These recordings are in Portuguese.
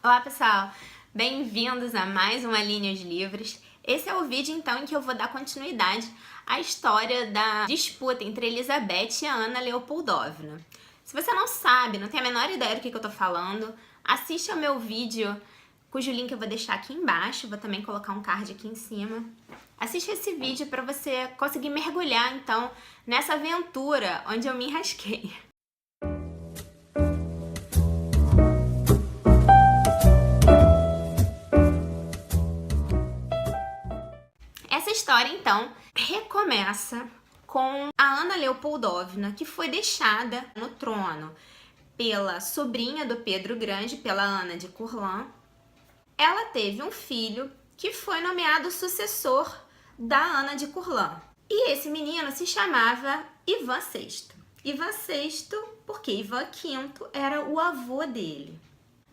Olá pessoal, bem-vindos a mais uma Linhas Livres. Esse é o vídeo então em que eu vou dar continuidade à história da disputa entre Elizabeth e a Anna Leopoldovna. Se você não sabe, não tem a menor ideia do que eu tô falando, assiste ao meu vídeo, cujo link eu vou deixar aqui embaixo, vou também colocar um card aqui em cima. Assiste esse vídeo para você conseguir mergulhar então nessa aventura onde eu me enrasquei. Essa história, então, recomeça com a Anna Leopoldovna, que foi deixada no trono pela sobrinha do Pedro Grande, pela Ana de Courland. Ela teve um filho que foi nomeado sucessor da Ana de Courland. E esse menino se chamava Ivan VI. Ivan VI, porque Ivan V era o avô dele.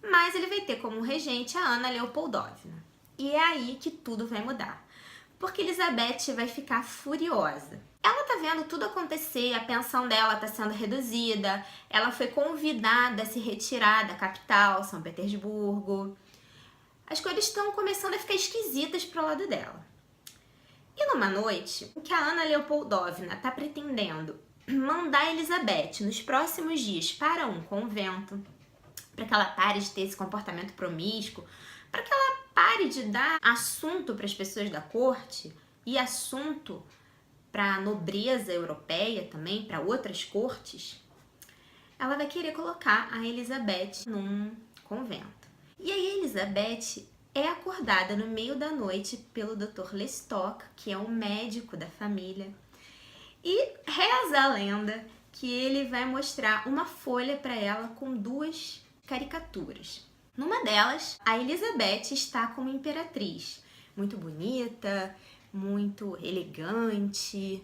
Mas ele vai ter como regente a Anna Leopoldovna. E é aí que tudo vai mudar. Porque Elizabeth vai ficar furiosa. Ela tá vendo tudo acontecer, a pensão dela tá sendo reduzida, ela foi convidada a se retirar da capital, São Petersburgo. As coisas estão começando a ficar esquisitas pro lado dela. E numa noite, em que a Anna Leopoldovna tá pretendendo mandar Elizabeth nos próximos dias para um convento, para que ela pare de ter esse comportamento promíscuo, para que ela pare de dar assunto para as pessoas da corte e assunto para a nobreza europeia também, para outras cortes, ela vai querer colocar a Elizabeth num convento. E aí Elizabeth é acordada no meio da noite pelo Dr. Lestock, que é o médico da família, e reza a lenda que ele vai mostrar uma folha para ela com duas caricaturas. Numa delas, a Elizabeth está como imperatriz, muito bonita, muito elegante,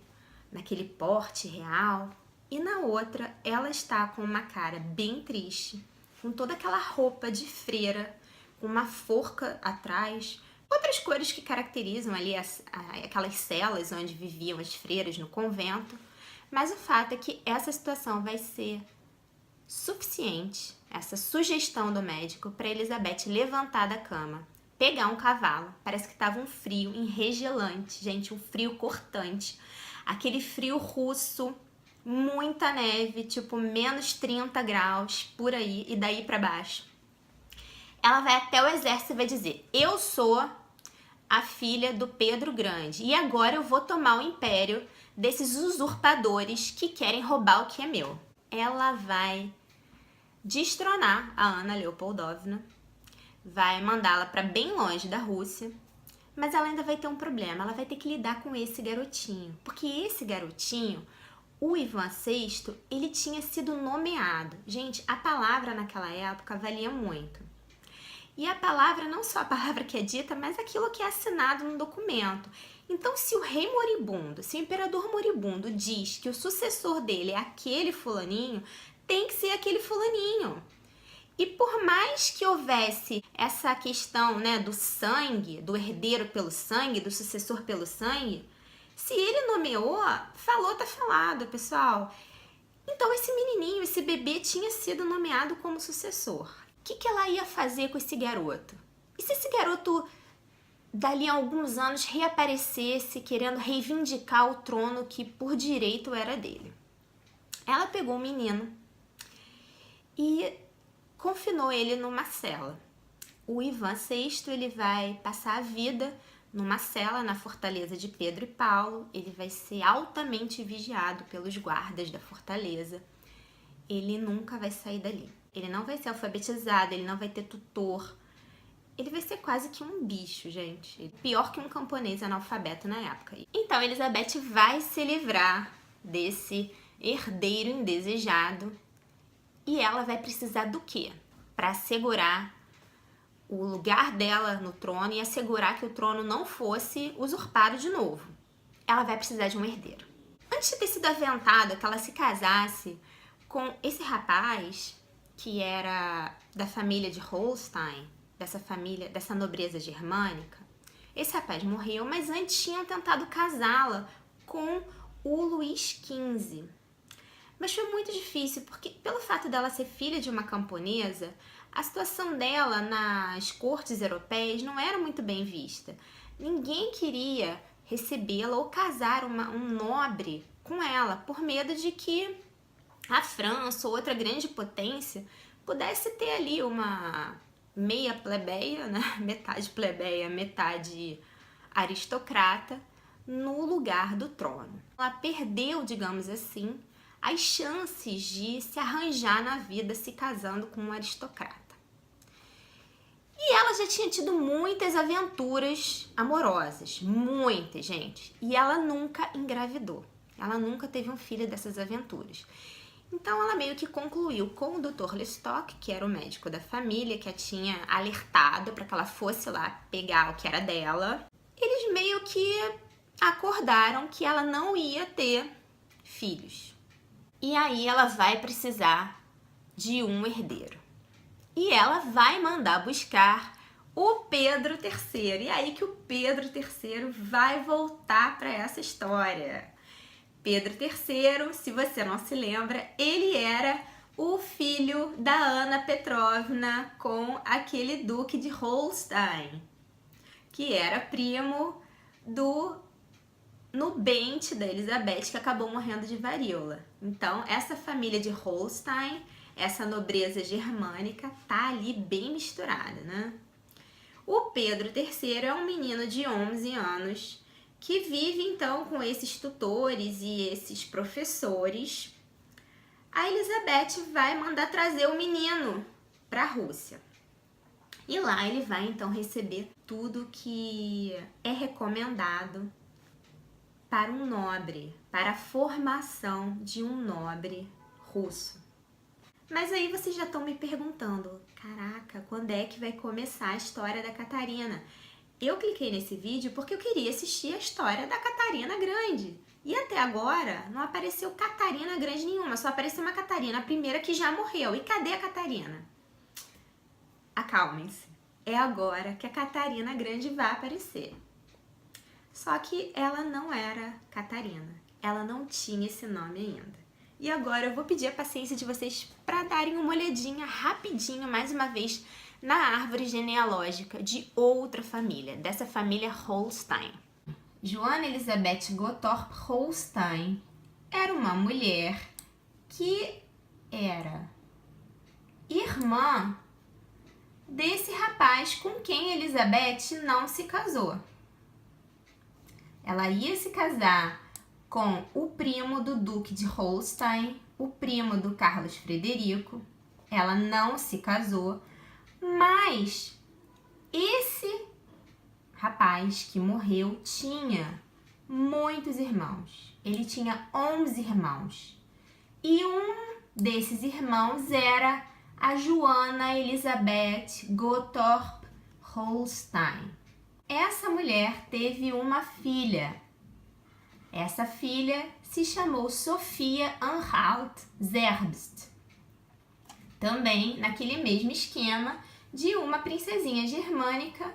naquele porte real. E na outra, ela está com uma cara bem triste, com toda aquela roupa de freira, com uma forca atrás, outras cores que caracterizam ali aquelas celas onde viviam as freiras no convento. Mas o fato é que essa situação vai ser suficiente, essa sugestão do médico, para Elizabeth levantar da cama, pegar um cavalo, parece que estava um frio enregelante, gente, um frio cortante, aquele frio russo, muita neve, tipo menos 30 graus, por aí, e daí para baixo. Ela vai até o exército e vai dizer: eu sou a filha do Pedro Grande e agora eu vou tomar o império desses usurpadores que querem roubar o que é meu. Ela vai destronar a Anna Leopoldovna, vai mandá-la para bem longe da Rússia, mas ela ainda vai ter um problema, ela vai ter que lidar com esse garotinho, porque esse garotinho, o Ivan VI, ele tinha sido nomeado. Gente, a palavra naquela época valia muito. E a palavra, não só a palavra que é dita, mas aquilo que é assinado no documento. Então, se o rei moribundo, se o imperador moribundo diz que o sucessor dele é aquele fulaninho, tem que ser aquele fulaninho. E por mais que houvesse essa questão, né, do sangue, do herdeiro pelo sangue, do sucessor pelo sangue, se ele nomeou, falou, tá falado, pessoal. Então esse menininho, esse bebê tinha sido nomeado como sucessor. O que ela ia fazer com esse garoto? E se esse garoto, dali a alguns anos, reaparecesse querendo reivindicar o trono que por direito era dele? Ela pegou o menino e confinou ele numa cela. O Ivan VI, ele vai passar a vida numa cela na fortaleza de Pedro e Paulo. Ele vai ser altamente vigiado pelos guardas da fortaleza. Ele nunca vai sair dali. Ele não vai ser alfabetizado, ele não vai ter tutor. Ele vai ser quase que um bicho, gente. Pior que um camponês analfabeto na época. Então, Elizabeth vai se livrar desse herdeiro indesejado. E ela vai precisar do quê? Para assegurar o lugar dela no trono e assegurar que o trono não fosse usurpado de novo. Ela vai precisar de um herdeiro. Antes de ter sido aventada que ela se casasse com esse rapaz, que era da família de Holstein, dessa nobreza germânica, esse rapaz morreu, mas antes tinham tentado casá-la com o Luís XV. Mas foi muito difícil, porque pelo fato dela ser filha de uma camponesa, a situação dela nas cortes europeias não era muito bem vista. Ninguém queria recebê-la ou casar um nobre com ela, por medo de que a França ou outra grande potência pudesse ter ali uma meia plebeia, né? Metade plebeia, metade aristocrata, no lugar do trono. Ela perdeu, digamos assim, as chances de se arranjar na vida se casando com um aristocrata. E ela já tinha tido muitas aventuras amorosas, muitas, gente. E ela nunca engravidou. Ela nunca teve um filho dessas aventuras. Então ela meio que concluiu com o Dr. Lestock, que era o médico da família, que a tinha alertado para que ela fosse lá pegar o que era dela. Eles meio que acordaram que ela não ia ter filhos. E aí ela vai precisar de um herdeiro. E ela vai mandar buscar o Pedro III. E aí que o Pedro III vai voltar para essa história. Pedro III, se você não se lembra, ele era o filho da Ana Petrovna com aquele duque de Holstein, que era primo do nubente da Elizabeth, que acabou morrendo de varíola. Então, essa família de Holstein, essa nobreza germânica, tá ali bem misturada, né? O Pedro III é um menino de 11 anos que vive, então, com esses tutores e esses professores. A Elizabeth vai mandar trazer o menino para a Rússia. E lá ele vai, então, receber tudo que é recomendado para um nobre, para a formação de um nobre russo. Mas aí vocês já estão me perguntando, caraca, quando é que vai começar a história da Catarina? Eu cliquei nesse vídeo porque eu queria assistir a história da Catarina Grande. E até agora não apareceu Catarina Grande nenhuma, só apareceu uma Catarina, a primeira que já morreu. E cadê a Catarina? Acalmem-se, é agora que a Catarina Grande vai aparecer. Só que ela não era Catarina, ela não tinha esse nome ainda. E agora eu vou pedir a paciência de vocês para darem uma olhadinha rapidinho, mais uma vez, na árvore genealógica de outra família, dessa família Holstein. Johanna Elisabeth Gottorp Holstein era uma mulher que era irmã desse rapaz com quem Elizabeth não se casou. Ela ia se casar com o primo do Duque de Holstein, o primo do Carlos Frederico. Ela não se casou, mas esse rapaz que morreu tinha muitos irmãos. Ele tinha 11 irmãos. E um desses irmãos era a Johanna Elisabeth Gottorp Holstein. Essa mulher teve uma filha. Essa filha se chamou Sofia Anhalt Zerbst. Também naquele mesmo esquema de uma princesinha germânica,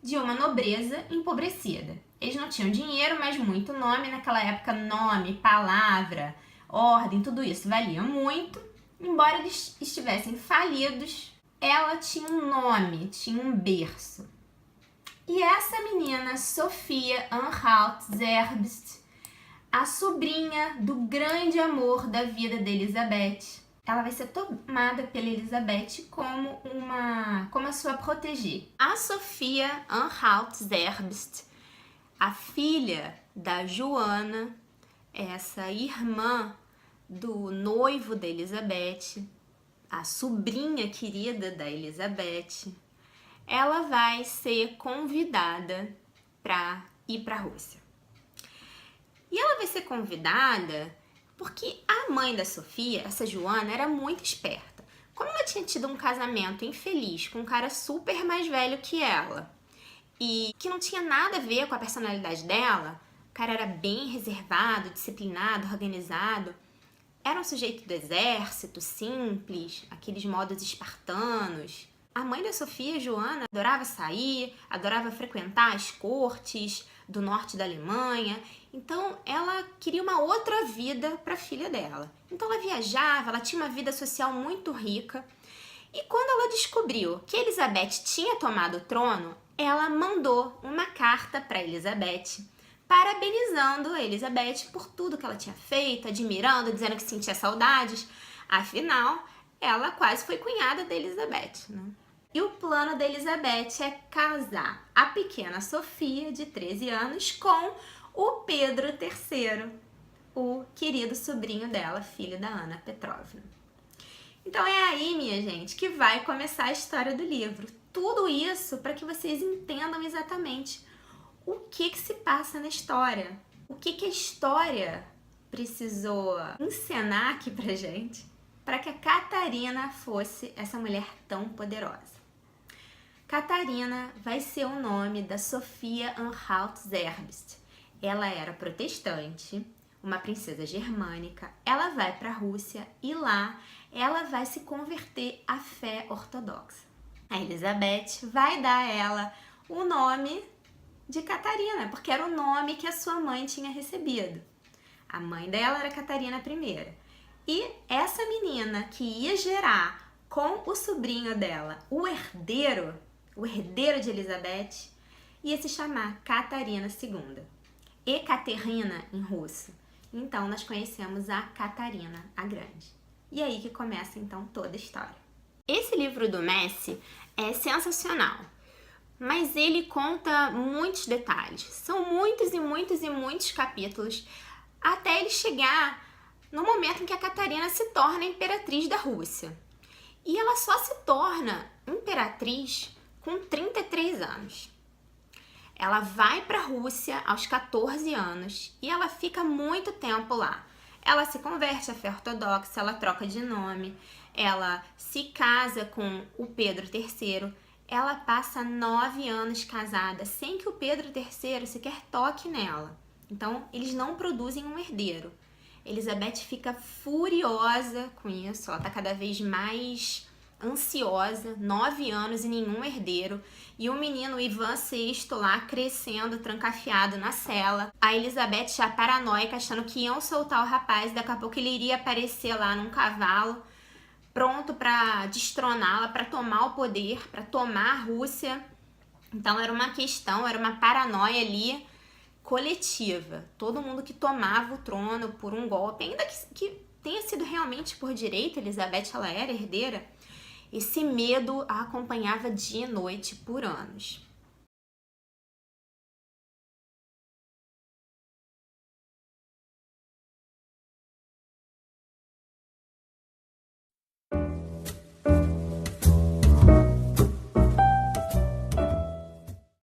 de uma nobreza empobrecida. Eles não tinham dinheiro, mas muito nome. Naquela época, nome, palavra, ordem, tudo isso valia muito. Embora eles estivessem falidos, ela tinha um nome, tinha um berço. E essa menina, Sofia Anhalt Zerbst, a sobrinha do grande amor da vida de Elizabeth, ela vai ser tomada pela Elizabeth como a sua protegê. A Sofia Anhalt Zerbst, a filha da Johanna, essa irmã do noivo da Elizabeth, a sobrinha querida da Elizabeth, ela vai ser convidada para ir para a Rússia. E ela vai ser convidada porque a mãe da Sofia, essa Johanna, era muito esperta. Como ela tinha tido um casamento infeliz com um cara super mais velho que ela e que não tinha nada a ver com a personalidade dela, o cara era bem reservado, disciplinado, organizado, era um sujeito do exército, simples, aqueles modos espartanos. A mãe da Sofia, Johanna, adorava sair, adorava frequentar as cortes do norte da Alemanha. Então, ela queria uma outra vida para a filha dela. Então, ela viajava, ela tinha uma vida social muito rica. E quando ela descobriu que Elizabeth tinha tomado o trono, ela mandou uma carta para Elizabeth, parabenizando a Elizabeth por tudo que ela tinha feito, admirando, dizendo que sentia saudades. Afinal, ela quase foi cunhada da Elizabeth, né? E o plano da Elizabeth é casar a pequena Sofia, de 13 anos, com o Pedro III, o querido sobrinho dela, filho da Ana Petrovna. Então é aí, minha gente, que vai começar a história do livro. Tudo isso para que vocês entendam exatamente o que se passa na história. O que a história precisou encenar aqui pra gente para que a Catarina fosse essa mulher tão poderosa. Catarina vai ser o nome da Sofia Anhalt-Zerbst. Ela era protestante, uma princesa germânica. Ela vai para a Rússia e lá ela vai se converter à fé ortodoxa. A Elizabeth vai dar a ela o nome de Catarina, porque era o nome que a sua mãe tinha recebido. A mãe dela era Catarina I. E essa menina que ia gerar com o sobrinho dela o herdeiro de Elizabeth, ia se chamar Catarina II. Ekaterina em russo. Então nós conhecemos a Catarina a Grande. E aí que começa então toda a história. Esse livro do Messi é sensacional, mas ele conta muitos detalhes. São muitos e muitos e muitos capítulos até ele chegar no momento em que a Catarina se torna imperatriz da Rússia. E ela só se torna imperatriz com 33 anos. Ela vai para a Rússia aos 14 anos e ela fica muito tempo lá. Ela se converte à fé ortodoxa, ela troca de nome, ela se casa com o Pedro III. Ela passa 9 anos casada sem que o Pedro III sequer toque nela. Então, eles não produzem um herdeiro. Elizabeth fica furiosa com isso, ela está cada vez mais ansiosa, 9 anos e nenhum herdeiro, e o menino Ivan VI lá crescendo, trancafiado na cela. A Elizabeth já paranoica, achando que iam soltar o rapaz, daqui a pouco ele iria aparecer lá num cavalo, pronto para destroná-la, para tomar o poder, para tomar a Rússia. Então era uma paranoia ali coletiva. Todo mundo que tomava o trono por um golpe, ainda que tenha sido realmente por direito, Elizabeth ela era herdeira, esse medo a acompanhava dia e noite por anos.